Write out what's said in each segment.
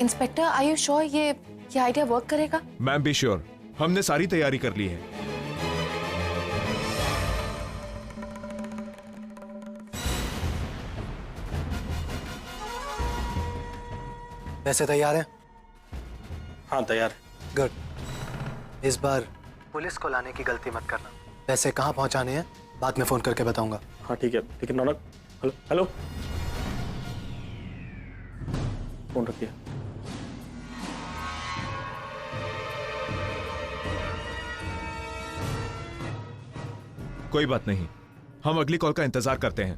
Inspector, are you sure ये idea work करेगा? Ma'am be sure, हमने सारी तैयारी कर ली है। पैसे तैयार हैं? हाँ तैयार। गुड। इस बार पुलिस को लाने की गलती मत करना। पैसे कहाँ पहुँचाने हैं बाद में फोन करके बताऊंगा। हाँ ठीक है रौनक। हेलो हेलो, फोन रखिए। कोई बात नहीं, हम अगली कॉल का इंतजार करते हैं।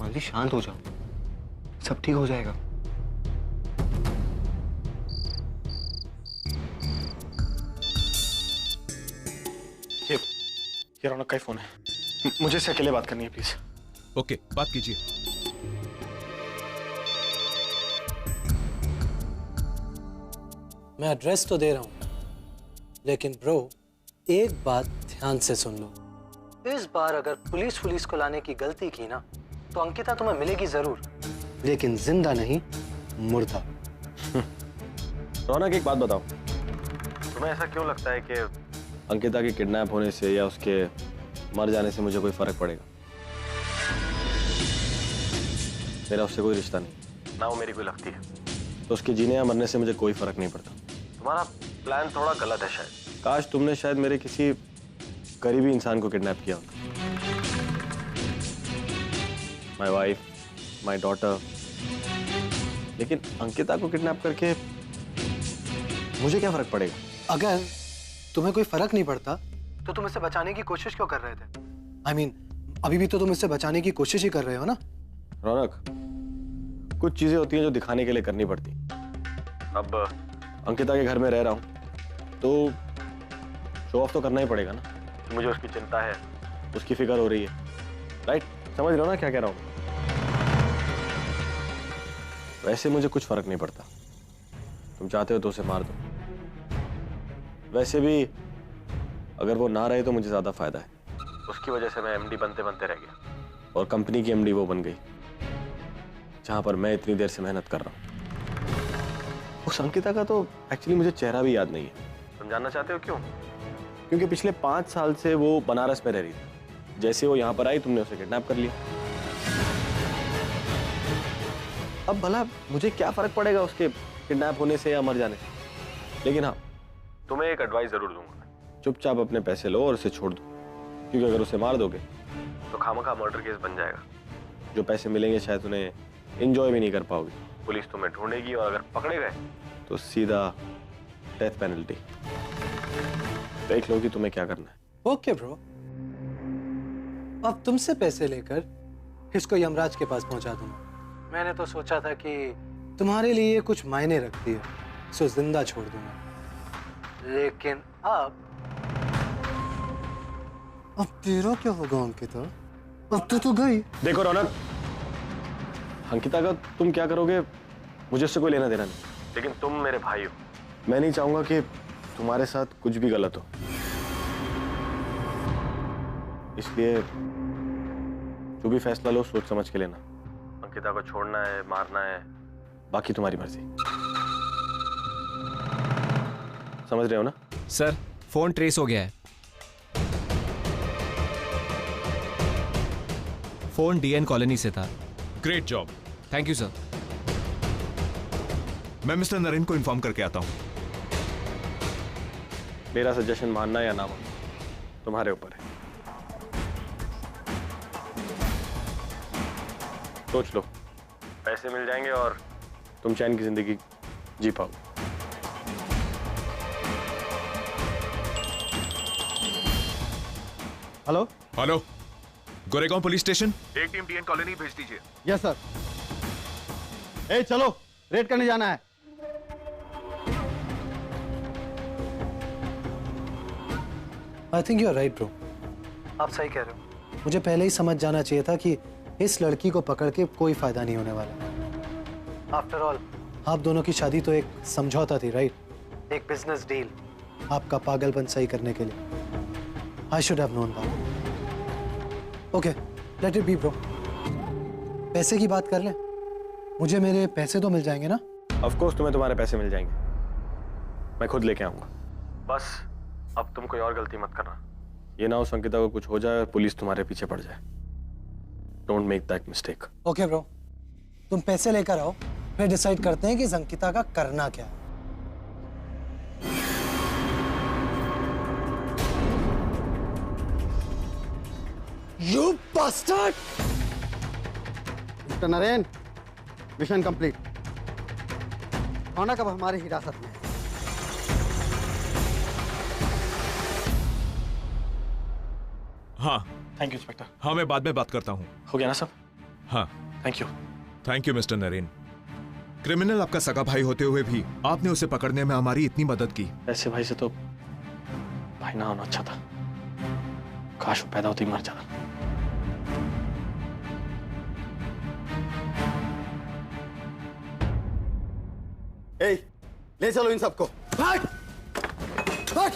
माली शांत हो जाओ, सब ठीक हो जाएगा। ये रौनक का ही फोन है, मुझे इससे अकेले बात करनी है प्लीज। ओके, बात कीजिए। मैं एड्रेस तो दे रहा हूं, लेकिन ब्रो एक बात ध्यान से सुन लो। इस बार अगर पुलिस को लाने की गलती की ना तो अंकिता तुम्हें मिलेगी जरूर, लेकिन जिंदा नहीं, मुर्दा। रौनक एक बात बताओ, तुम्हें ऐसा क्यों लगता है कि अंकिता के किडनैप होने से या उसके मर जाने से मुझे कोई फर्क पड़ेगा? मेरा उससे कोई रिश्ता नहीं, ना वो मेरी कोई लगती है, तो उसके जीने या मरने से मुझे कोई फर्क नहीं पड़ता। तुम्हारा प्लान थोड़ा गलत है शायद। काश तुमने शायद मेरे किसी करीबी इंसान को किडनैप किया होता। My wife, my daughter. लेकिन अंकिता को किडनैप करके मुझे क्या फर्क पड़ेगा? अगर तुम्हें कोई फर्क नहीं पड़ता तो तुम इसे बचाने की कोशिश क्यों कर रहे थे? I mean, अभी भी तो तुम इसे बचाने की कोशिश ही कर रहे हो ना? रौनक, कुछ चीजें होती हैं जो दिखाने के लिए करनी पड़ती। अब अंकिता के घर में रह रहा हूं तो शो ऑफ तो करना ही पड़ेगा ना। मुझे उसकी चिंता है, उसकी फिक्र हो रही है, राइट? समझ रहे हो ना क्या कह रहा हूं? वैसे मुझे कुछ फर्क नहीं पड़ता, तुम चाहते हो तो उसे मार दो। वैसे भी अगर वो ना रहे तो मुझे ज्यादा फायदा है। उसकी वजह से मैं एमडी बनते बनते रह गया और कंपनी की एमडी वो बन गई जहां पर मैं इतनी देर से मेहनत कर रहा हूं। उस अंकिता का तो एक्चुअली मुझे चेहरा भी याद नहीं है। तुम जानना चाहते हो क्यों? क्योंकि पिछले 5 साल से वो बनारस में रह रही थी। जैसे वो यहां पर आई तुमने उसे किडनैप कर लिया। अब भला मुझे क्या फर्क पड़ेगा उसके किडनैप होने से या मर जाने से? लेकिन हाँ, तुम्हें एक एडवाइस जरूर दूंगा, चुपचाप अपने पैसे लो और उसे छोड़ दो, क्योंकि अगर उसे मार दोगे तो खामखा मर्डर केस बन जाएगा। जो पैसे मिलेंगे शायद उन्हें एंजॉय भी नहीं कर पाओगे। पुलिस तुम्हें ढूंढेगी और अगर पकड़े गए तो सीधा डेथ पेनल्टी। देख लो कि तुम्हें क्या करना है। ओके ब्रो, अब तुमसे पैसे लेकर इसको यमराज के पास पहुंचा दूंगा। मैंने तो सोचा था कि तुम्हारे लिए कुछ मायने रखती है, सो जिंदा छोड़ दूंगा। लेकिन अब तेरा क्या होगा अंकिता? अब तो गई। देखो रौनक, अंकिता का तुम क्या करोगे मुझे उससे कोई लेना देना नहीं, लेकिन तुम मेरे भाई हो। मैं नहीं चाहूंगा कि तुम्हारे साथ कुछ भी गलत हो, इसलिए जो भी फैसला लो सोच समझ के लेना। अंकिता को छोड़ना है, मारना है, बाकी तुम्हारी मर्जी। समझ रहे हो ना? सर, फोन ट्रेस हो गया है। फोन डीएन कॉलोनी से था। Great job. Thank you sir. मैं मिस्टर नरेन को इन्फॉर्म करके आता हूं। मेरा सजेशन मानना या ना मानना तुम्हारे ऊपर है। सोच लो, पैसे मिल जाएंगे और तुम चैन की जिंदगी जी पाओगे। Hello hello, Goregaon police station, एक टीम डीएन कॉलोनी भेज दीजिए। Yes sir. ए चलो, रेड करने जाना है। I think you are right bro, आप सही कह रहे हो। मुझे पहले ही समझ जाना चाहिए था कि इस लड़की को पकड़ के कोई फायदा नहीं होने वाला। आफ्टर ऑल आप दोनों की शादी तो एक समझौता थी, राइट? एक बिजनेस डील। आपका पागलपन सही करने के लिए। I should have known that. Okay, late it B bro. पैसे की बात कर लें। मुझे मेरे पैसे तो मिल जाएंगे ना? ऑफ कोर्स तुम्हें तुम्हारे पैसे मिल जाएंगे, मैं खुद लेके आऊंगा। बस अब तुम कोई और गलती मत करना। ये ना हो संगीता को कुछ हो जाए और पुलिस तुम्हारे पीछे पड़ जाए। Don't make that mistake. Okay bro, तुम पैसे लेकर आओ, फिर डिसाइड करते हैं कि संगीता का करना क्या है। You bastard! Mister Naren, mission complete. Raunak अब हमारी हिरासत में है। हाँ थैंक यू इंस्पेक्टर। हाँ, मैं बाद में बात करता हूँ। हो गया ना सब? हाँ thank you mister Naren. Criminal आपका सगा भाई होते हुए भी आपने उसे पकड़ने में हमारी इतनी मदद की। ऐसे भाई से तो भाई ना होना अच्छा था। काश वो पैदा होते ही मर जाता। ले चलो इन सबको। भाग! भाग!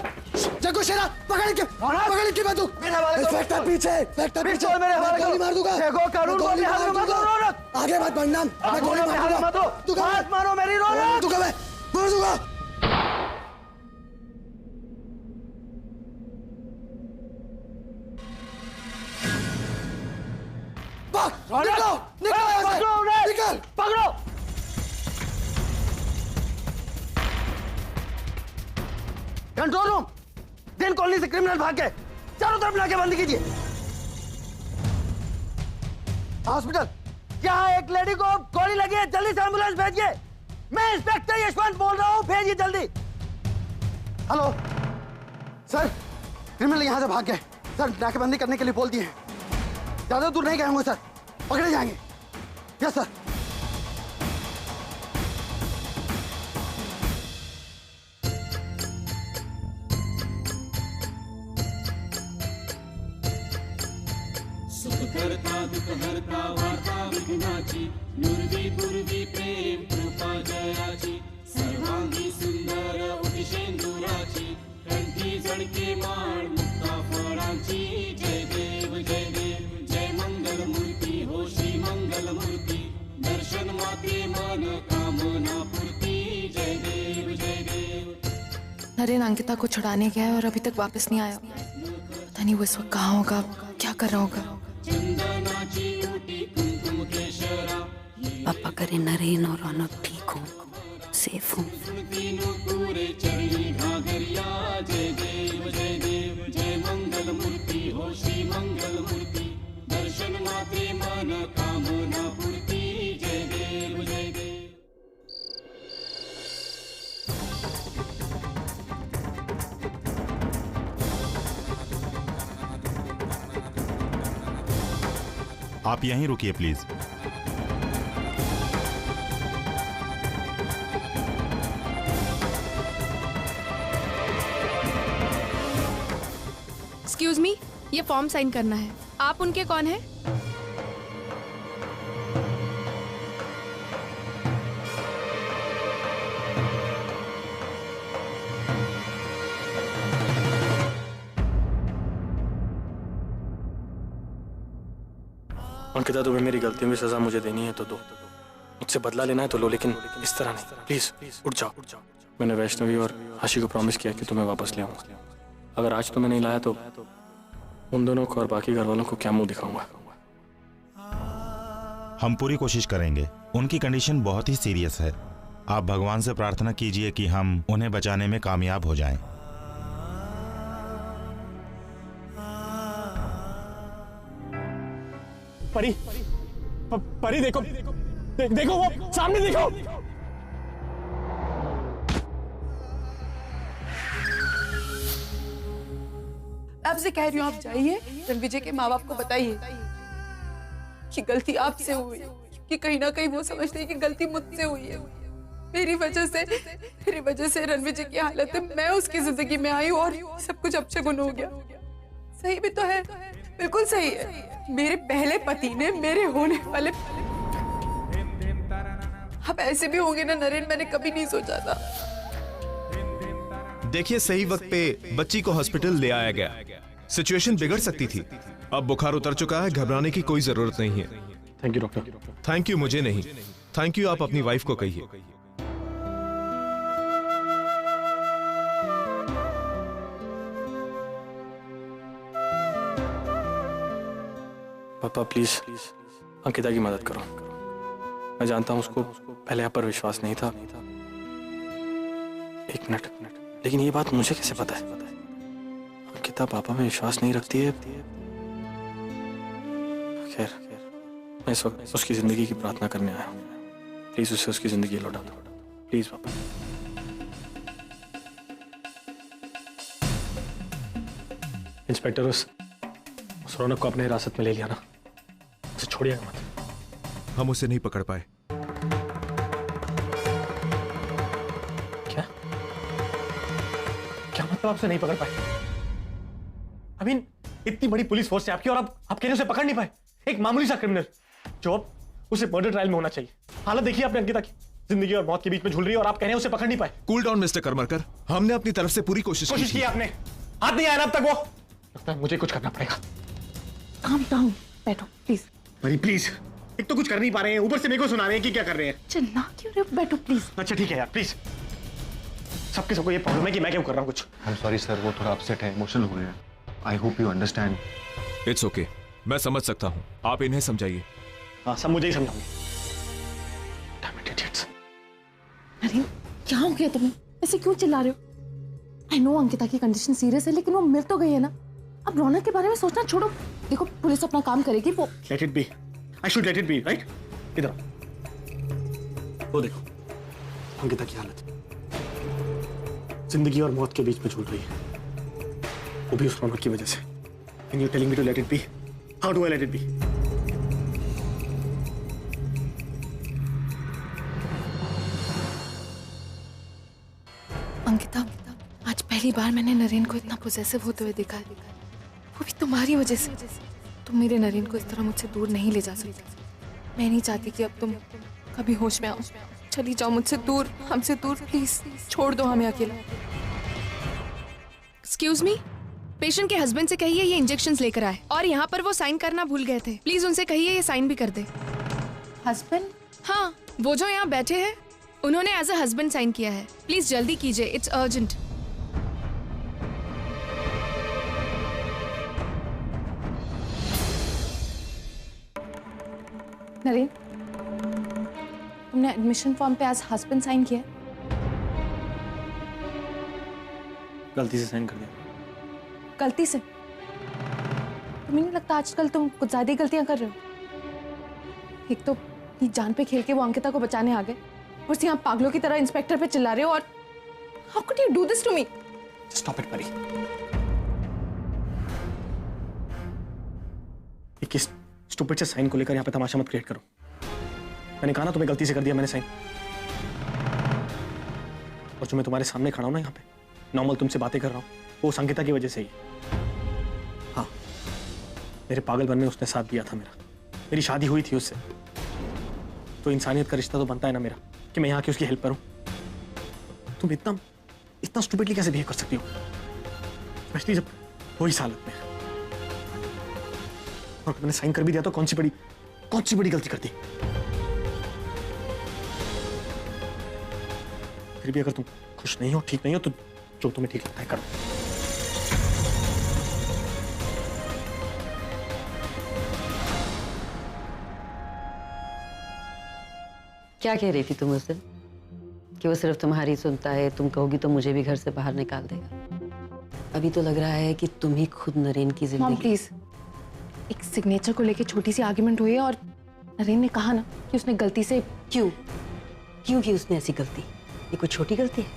जग्गू शेरा, पकड़ के बंदूक। इंस्पेक्टर पीछे, इंस्पेक्टर पीछे। मैं गोली मार दूंगा। देखो कानून को अपने हाथ में मत लो रौनक। आगे मत बढ़ना। मैं गोली मार दूंगा। तू मत मारो मेरी रौनक। तू मैं मार दूंगा। भाग! निकल! पकड़ो! कंट्रोल रूम, डेन कॉलोनी से क्रिमिनल भाग गए। चारों तरफ नाकेबंदी कीजिए। हॉस्पिटल, यहाँ एक लेडी को गोली लगी है, जल्दी से एम्बुलेंस भेजिए। मैं इंस्पेक्टर यशवंत बोल रहा हूँ, भेजिए जल्दी। हेलो सर, क्रिमिनल यहाँ से भाग गए। सर नाकेबंदी करने के लिए बोल दिए। ज्यादा दूर नहीं गए होंगे सर, पकड़े जाएंगे। Yes sir. सुखकर्ता दुःखहर्ता वार्ता विघ्नाची नुर्वी पूर्वी प्रेम कृपा जयाची सर्वांगी सुंदर उतिशेंदुराची कंठी जळके माळ मुक्ता फळांची जय देव जय मंगल मूर्ती हो श्री मंगल मूर्ती दर्शन मात्रे मन कामना पूर्ती जय देव। नरेन अंकिता को छुड़ाने गया है और अभी तक वापस नहीं आया। पता नहीं वो इस वक्त कहाँ होगा, क्या कर रहा होगा। पापा करे नरेन और रौनक ठीक हो, सेफ हो। जय देव जय मंगल मूर्ति हो श्री मंगल मूर्ति दर्शन मात्रे मन कामना पूर्ति जय देव। आप यहीं रुकिए प्लीज। एक्सक्यूज मी, ये फॉर्म साइन करना है। आप उनके कौन हैं? अंकिता, तुम्हें मेरी गलतियों की सजा मुझे देनी है तो दो, मुझसे बदला लेना है तो लो, लेकिन इस तरह नहीं। प्लीज उठ जाओ। मैंने वैष्णवी और आशी को प्रॉमिस किया कि तुम्हें वापस ले आऊंगा। अगर आज तुम्हें नहीं लाया तो उन दोनों को और बाकी घर वालों को क्या मुंह दिखाऊंगा। हम पूरी कोशिश करेंगे। उनकी कंडीशन बहुत ही सीरियस है। आप भगवान से प्रार्थना कीजिए कि हम उन्हें बचाने में कामयाब हो जाएं। परी देखो, देखो वो सामने देखो। आपसे कह रही हूँ, आप जाइए, रणविजय के माँ बाप को बताइए कि गलती आपसे हुई, कि कहीं ना कहीं वो समझते हैं कि गलती मुझसे हुई है। मेरी वजह से रणविजय की हालत है। मैं उसकी जिंदगी में आई हूँ और सब कुछ अपशगुन हो गया। सही भी तो है, बिल्कुल सही है। मेरे पहले पति ने मेरे होने वाले, अब ऐसे भी होंगे ना नरेन, मैंने कभी नहीं सोचा था। देखिए, सही वक्त पे बच्ची को हॉस्पिटल ले आया गया। सिचुएशन बिगड़ सकती थी। अब बुखार उतर चुका है, घबराने की कोई जरूरत नहीं है। Thank you doctor. Thank you मुझे नहीं, थैंक यू आप अपनी वाइफ को कहिए। पापा प्लीज अंकिता की मदद करो। मैं जानता हूं उसको पहले आप पर विश्वास नहीं था। एक मिनट, लेकिन ये बात मुझे कैसे पता है? अंकिता पापा में विश्वास नहीं रखती है। खैर, मैं इस वक्त उसकी जिंदगी की प्रार्थना करने आया हूँ। प्लीज उसे उसकी जिंदगी लौटा दो, प्लीज पापा। इंस्पेक्टर, उस रौनक को अपने हिरासत में ले लिया ना, उसे छोड़िएगा मत। हम उसे नहीं पकड़ पाए। क्या मतलब आपसे नहीं पकड़ पाए? I mean, इतनी बड़ी पुलिस फोर्स है आपकी और आप कहने उसे पकड़ नहीं पाए? एक मामूली सा क्रिमिनल जो अब उसे मर्डर ट्रायल में होना चाहिए। हालत देखिए आपने अंकिता की, जिंदगी और मौत के बीच में झूल रही है और आप कह रहे हैं उसे पकड़ नहीं पाए। कूल डाउन मिस्टर करमरकर, हमने अपनी तरफ से पूरी कोशिश की आपने, हाथ नहीं आया ना अब तक। वो लगता है मुझे कुछ करना पड़ेगा। काम डाउन, बैठो प्लीज। अरे प्लीज, एक तो कुछ कर नहीं पा रहे हैं, ऊपर से मेरे को सुना रहे हैं कि क्या कर रहे हैं। चिल्ला क्यों रहे हो? बैठो प्लीज। अच्छा ठीक है यार, प्लीज। सबको ये प्रॉब्लम है कि मैं क्यों कर रहा हूँ कुछ। आई एम सॉरी सर, वो थोड़ा अपसेट है, इमोशनल हो रहे हैं। I hope you understand. It's okay, मैं समझ सकता हूँ, आप इन्हें समझाइए। हाँ, सब मुझे ही समझाऊंगे। अरे क्या हो गया तुम्हें? ऐसे क्यों चिल्ला रहे हो? आई नो अंकिता की कंडीशन सीरियस है, लेकिन वो मिल तो गई है ना। अब रौनक के बारे में सोचना छोड़ो। देखो पुलिस अपना काम करेगी। वो late it B, I should let it B, right? इधर वो देखो अंकिता की हालत, जिंदगी और मौत के बीच में झूल रही है, वो भी उस रौनक की वजह से। And you telling me to let it be? How do I let it be? Ankita, आज पहली बार मैंने नरेन को इतना पोजेसिव होते हुए देखा है, वो भी तुम्हारी वजह से। तुम मेरे नरेन को इस तरह मुझसे दूर नहीं ले जा सकते। मैं नहीं चाहती कि अब तुम कभी होश में आओ। चली जाओ मुझसे दूर, हमसे दूर, प्लीज छोड़ दो हमें अकेला। एक्सक्यूज मी, पेशेंट के हस्बैंड से कहिए ये इंजेक्शंस लेकर आए, और यहाँ पर वो साइन करना भूल गए थे। प्लीज उनसे कहिए ये साइन भी कर दे। हस्बैंड? हाँ, वो जो यहाँ बैठे हैं, उन्होंने एज अ हस्बैंड साइन किया है। प्लीज जल्दी कीजिए, इट्स अर्जेंट। नरेन, तुमने एडमिशन फॉर्म पे एज हस्बैंड साइन किया? गलती से साइन कर दिया। गलती से? तुम्हें नहीं लगता आजकल तुम कुछ ज्यादा ही गलतियां कर रहे हो? एक तो अपनी जान पे खेल के वो अंकिता को बचाने आ गए, और यहाँ पागलों की तरह इंस्पेक्टर पे चिल्ला रहे हो। और how could you do this to me? Stop it Pari. इस स्टूपिड से साइन को लेकर यहाँ पे तमाशा मत क्रिएट करो। मैंने कहा ना तुम्हें गलती से कर दिया मैंने साइन। और जो मैं तुम्हारे सामने खड़ा हूं ना यहाँ पे, नॉर्मल तुमसे बातें कर रहा हूँ, वो संगीता की वजह से ही। हाँ, मेरे पागलपन में उसने साथ दिया था मेरा। मेरी शादी हुई थी उससे, तो इंसानियत का रिश्ता तो बनता है ना मेरा कि मैं यहाँ की उसकी हेल्प करूं। तुम इतना स्टूपिडली कैसे बिहेव कर सकती हो, स्पेशली जब वो इस हालत में। और मैंने साइन कर भी दिया तो कौन सी बड़ी गलती कर दी। फिर भी अगर तुम खुश नहीं हो, ठीक नहीं हो, तो जो तुम्हें ठीक लगता है करो। क्या कह रही थी तुम उस दिन कि वो सिर्फ तुम्हारी सुनता है, तुम कहोगी तो मुझे भी घर से बाहर निकाल देगा। अभी तो लग रहा है कि तुम ही खुद नरेन की जिंदगी। प्लीज, एक सिग्नेचर को लेके छोटी सी आर्ग्यूमेंट हुई है, और नरेन ने कहा ना कि उसने गलती से। क्यों की उसने ऐसी गलती? ये कोई छोटी गलती है?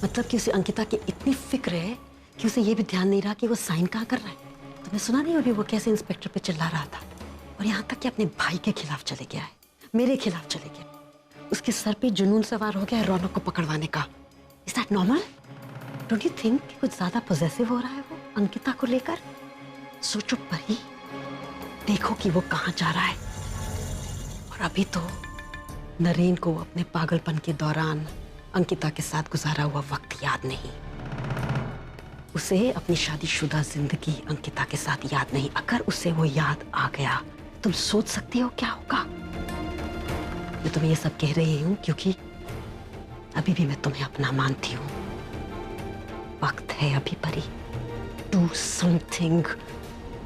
मतलब कि उसे अंकिता की इतनी फिक्र है कि उसे ये भी ध्यान नहीं रहा कि वो साइन कहाँ कर रहा है। तुमने सुना नहीं अभी वो कैसे इंस्पेक्टर पे चिल्ला रहा था, और यहाँ तक कि अपने भाई के खिलाफ चले गया है, मेरे खिलाफ चले गया। उसके सर पे जुनून सवार हो गया है रौनक को पकड़वाने का। Is that normal? Don't you think कि कुछ ज्यादा पॉजेसिव हो रहा है वो अंकिता को लेकर? सोचो परी, देखो कि वो कहाँ जा रहा है। और अभी तो नरेन को अपने पागलपन के दौरान अंकिता के साथ गुजारा हुआ वक्त याद नहीं, उसे अपनी शादीशुदा जिंदगी अंकिता के साथ याद नहीं। अगर उसे वो याद आ गया, तुम सोच सकती हो क्या होगा। मैं तुम्हें ये सब कह रही हूं क्योंकि अभी भी मैं तुम्हें अपना मानती हूं। वक्त है अभी परी, डू समथिंग,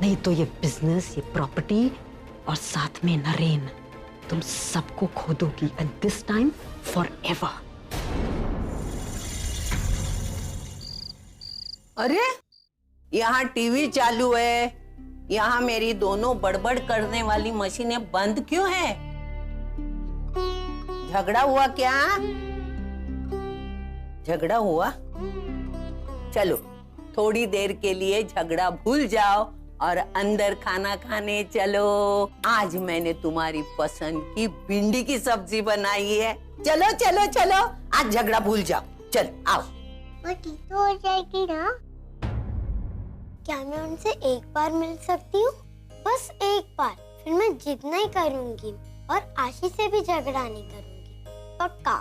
नहीं तो ये बिजनेस, ये प्रॉपर्टी और साथ में नरेन, तुम सबको खो दोगी, and this time for ever. अरे यहाँ टीवी चालू है, यहाँ मेरी दोनों बड़बड़ करने वाली मशीनें बंद क्यों हैं? झगड़ा हुआ क्या? झगड़ा हुआ? चलो थोड़ी देर के लिए झगड़ा भूल जाओ और अंदर खाना खाने चलो। आज मैंने तुम्हारी पसंद की भिंडी की सब्जी बनाई है। चलो चलो चलो, आज झगड़ा भूल जाओ। चल आओ। ठीक तो हो जाएगी ना? क्या मैं उनसे एक बार मिल सकती हूँ? बस एक बार, फिर मैं जिद नहीं करूँगी और आशी से भी झगड़ा नहीं करूँगी, पक्का।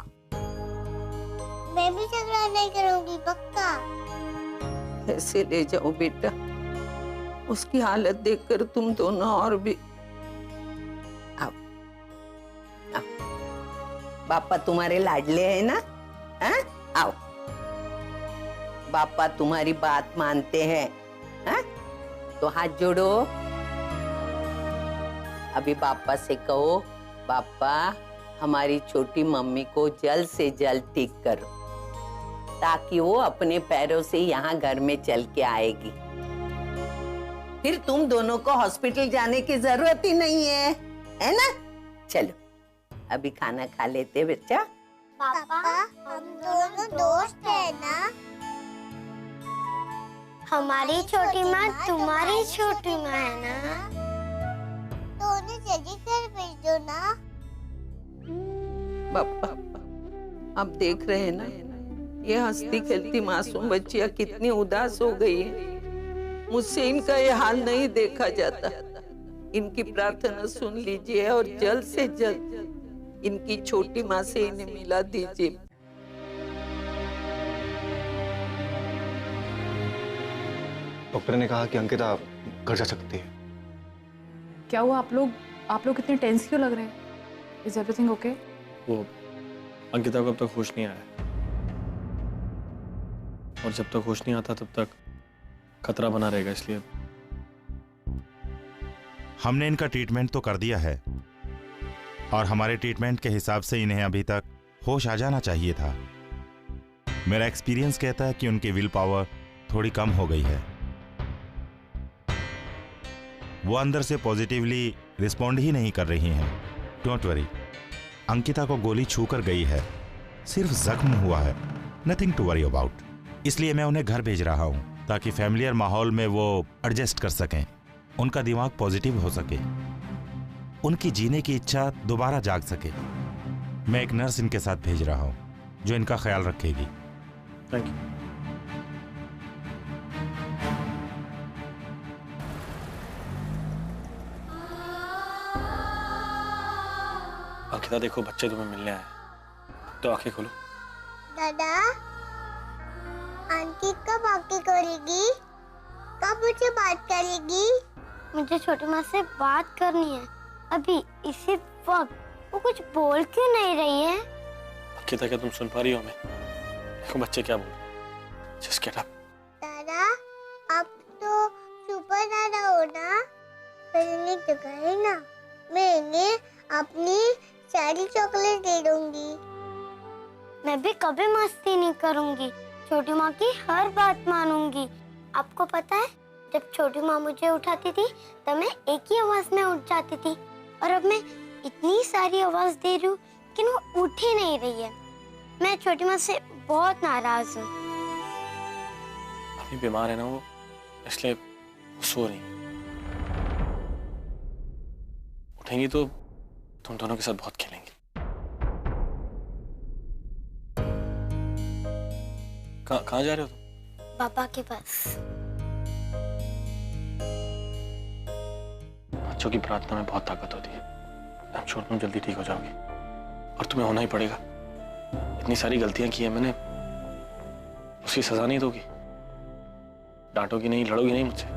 मैं भी झगड़ा नहीं करूँगी, पक्का। ऐसे ले जाओ बेटा, उसकी हालत देखकर तुम दोनों और भी। आओ, आओ। पापा तुम्हारे लाडले हैं ना? हैं? आओ, पापा तुम्हारी बात मानते हैं, हैं? तो हाथ जोड़ो। अभी पापा से कहो, पापा हमारी छोटी मम्मी को जल्द से जल्द ठीक करो, ताकि वो अपने पैरों से यहाँ घर में चल के आएगी। फिर तुम दोनों को हॉस्पिटल जाने की जरूरत ही नहीं है ना? चलो अभी खाना खा लेते बच्चा। पापा हम दोनों दोस्त हैं ना? हमारी छोटी माँ तुम्हारी छोटी माँ है ना? तो उन्हें जल्दी घर भेज दो ना। पापा अब देख रहे हैं ना, ये हंसती खेलती मासूम बच्चियाँ कितनी उदास हो गई है। मुझसे इनका ये हाल नहीं देखा जाता। इनकी प्रार्थना सुन लीजिए और जल्द से जल्द इनकी छोटी माँ से इन्हें मिला दीजिए। डॉक्टर ने कहा कि अंकिता घर जा सकती है। क्या हुआ? आप लोग इतने टेंस क्यों लग रहे हैं? Is everything okay? वो अंकिता को अब तक होश नहीं आया, और जब तक होश नहीं आता तब तक खतरा बना रहेगा, इसलिए हमने इनका ट्रीटमेंट तो कर दिया है, और हमारे ट्रीटमेंट के हिसाब से इन्हें अभी तक होश आ जाना चाहिए था। मेरा एक्सपीरियंस कहता है कि उनकी विल पावर थोड़ी कम हो गई है। वो अंदर से पॉजिटिवली रिस्पॉन्ड ही नहीं कर रही हैं। डोंट वरी, अंकिता को गोली छूकर गई है, सिर्फ जख्म हुआ है, नथिंग टू वरी अबाउट। इसलिए मैं उन्हें घर भेज रहा हूं ताकि फैमिलियर माहौल में वो एडजस्ट कर सकें, उनका दिमाग पॉजिटिव हो सके, उनकी जीने की इच्छा दोबारा जाग सके। मैं एक नर्स इनके साथ भेज रहा हूं जो इनका ख्याल रखेगी। Thank you. अंकिता देखो, बच्चे तुम्हें मिलने आए, तो आंखें खोलो। दादा, आंटी कब आके करेगी? कब मुझे बात करेगी? मुझे छोटी माँ से बात करनी है अभी, इसी वक्त। वो कुछ बोल क्यों नहीं रही है? अंकिता, क्या तुम सुन पा रही हो हमें? देखो बच्चे क्या बोल रहे हैं। Just get up. दादा, आप तो सुपर दादा हो ना? पहले तो कहे ना, मैं इन्हें अपनी सारी चॉकलेट दे दूंगी। मैं भी कभी मस्ती नहीं करूंगी, छोटी माँ की हर बात मानूंगी। आपको पता है, जब छोटी माँ मुझे उठाती थी तब मैं एक ही आवाज में उठ जाती थी, और अब मैं इतनी सारी आवाज दे रही हूँ कि वो उठ ही नहीं रही है। मैं छोटी माँ से बहुत नाराज हूँ। अभी बीमार है ना वो, इसलिए सो रही है। उठेंगी तो तुम दोनों के साथ बहुत खेलेंगी। कहाँ जा रहे हो तुम? पापा के पास। बच्चों की प्रार्थना में बहुत ताकत होती है। I'm sure तुम जल्दी ठीक हो जाओगी, और तुम्हें होना ही पड़ेगा। इतनी सारी गलतियां की है मैंने, उसकी सजा नहीं दोगी? डांटोगी नहीं, लड़ोगी नहीं मुझसे?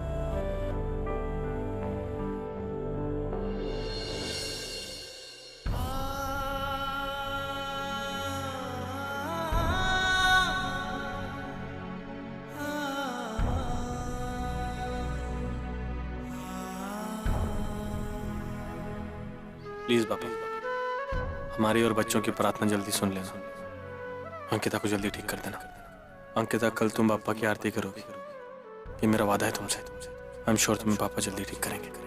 प्लीज बापा, हमारी और बच्चों की प्रार्थना जल्दी सुन लेना। अंकिता को जल्दी ठीक कर देना। अंकिता, कल तुम पापा की आरती करोगी, ये मेरा वादा है तुमसे। आई एम श्योर तुम्हें पापा जल्दी ठीक करेंगे।